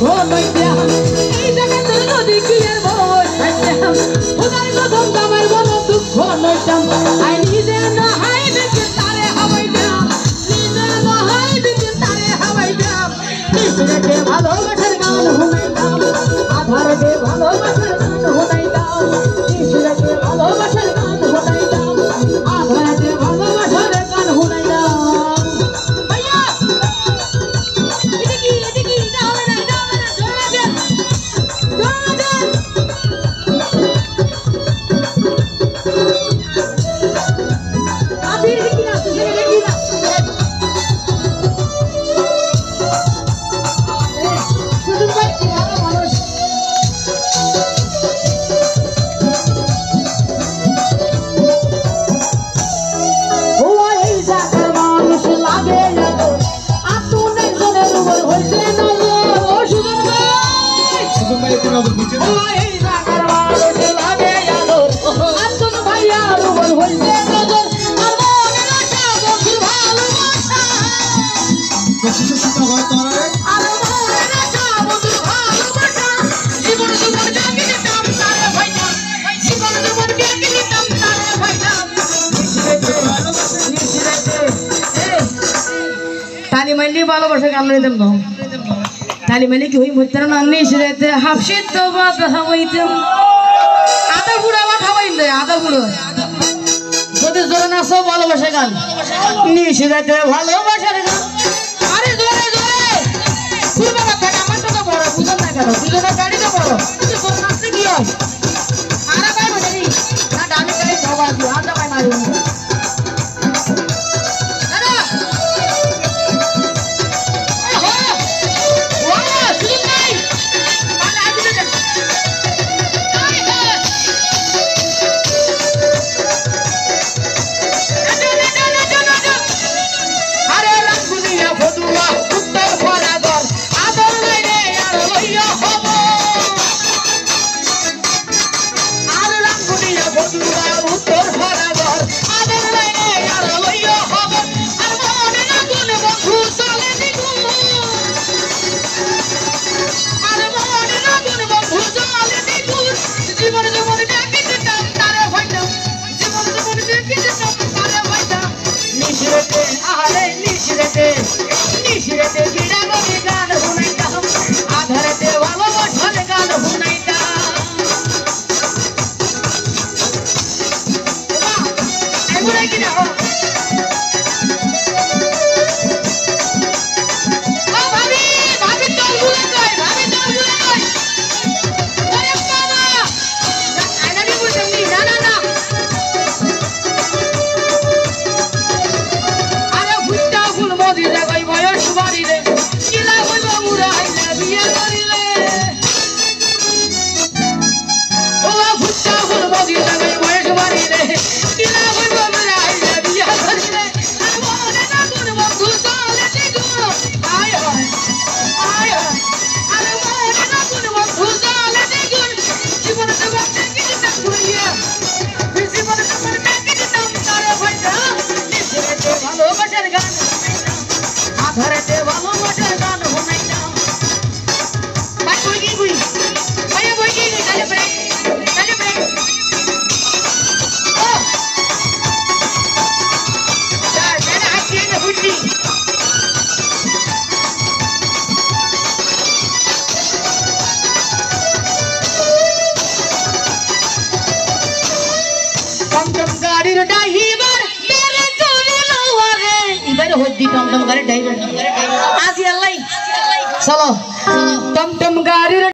নইতাম এই জায়গাতে নদী কি আর বসাইতাম খোদার কসম আমার মনে দুঃখ নইতাম আই নিজে না হাই দেখে তারে হাওয়াইতাম নিজে না হাই দেখে তারে হাওয়াইতাম নিশিরাতে ভালোবাসার গান শুনাইতাম আধার দে ভালোবাসার গান শুনাইতাম নিশিরাতে ভালোবাসার গান শুনাইতাম আধার দে ভালোবাসার গান শুনাইতাম ভাইয়া এদিকে এটা হবে না জোরে দেন আপনি এদিকে না তুই এদিকে না শুধু ভাই ভালো মানুষ ताली मारली ভালোবাসা গান লইতাম না ताली मारली কি হই মইতার না নিশিরাতে হাফশিত তো বাদ হইতাম আদা বুড়া বাদ হইন দে আদা বুড়ো যদি জোরে নাচো ভালোবাসা গান নিশিরাতে ভালোবাসার গান আরে জোরে জোরে পুরো কথা আমার তো বড় বুঝন না কেন বুঝনা গাড়ি তো বড় তুই জোরে নাচতে কি হয় আরে ভাই বলি না ডানে গাড়ি ধোবা দি আদা ভাই মারি নিশিরাতে গিরা গরি গান শুনাইতাম আধারেতে ভালোবাসার গান শুনাইতাম এগুলা কি না ও ভাবি ভাবি তোর ভুলে কই ভাবি তোর ভুলে কই আরে বাবা আইনা দি বলতাম নি না না না আরে ফুটা ফুল মদি জাগাই বয়স বাড়ি রে কিলা হইব মুরা আইনা বিয়ে করিলে ও ফুটা ফুল মদি জাগাই বয়স বাড়ি রে কিলা হইব মুরা আইনা বিয়ে করিলে আর মনে না কোন বন্ধু চলে দিগো আয় হয় আয় হয় আরে মনে না কোন বন্ধু চলে দিগো জীবনে তো বাঁচতে কিছু না করিয়া জীবনে তো বাঁচতে কিছু না তারে ভাইটা নিশিরাতে ভালোবাসার গান আধারেতে ভালোবাসার গান শুনাইতাম ভাই বই কি বই ভাইয়া বই কি তাহলে ব্রেক ও স্যার জানা হাসিয়ে না বুঝলি টমটম গাড়ির ড্রাইভার মেরে চলে লওয়ারে এবারে হদ্দি টমটম গাড়ির ড্রাইভার আজি আল্লাহ চলো টমটম গাড়ির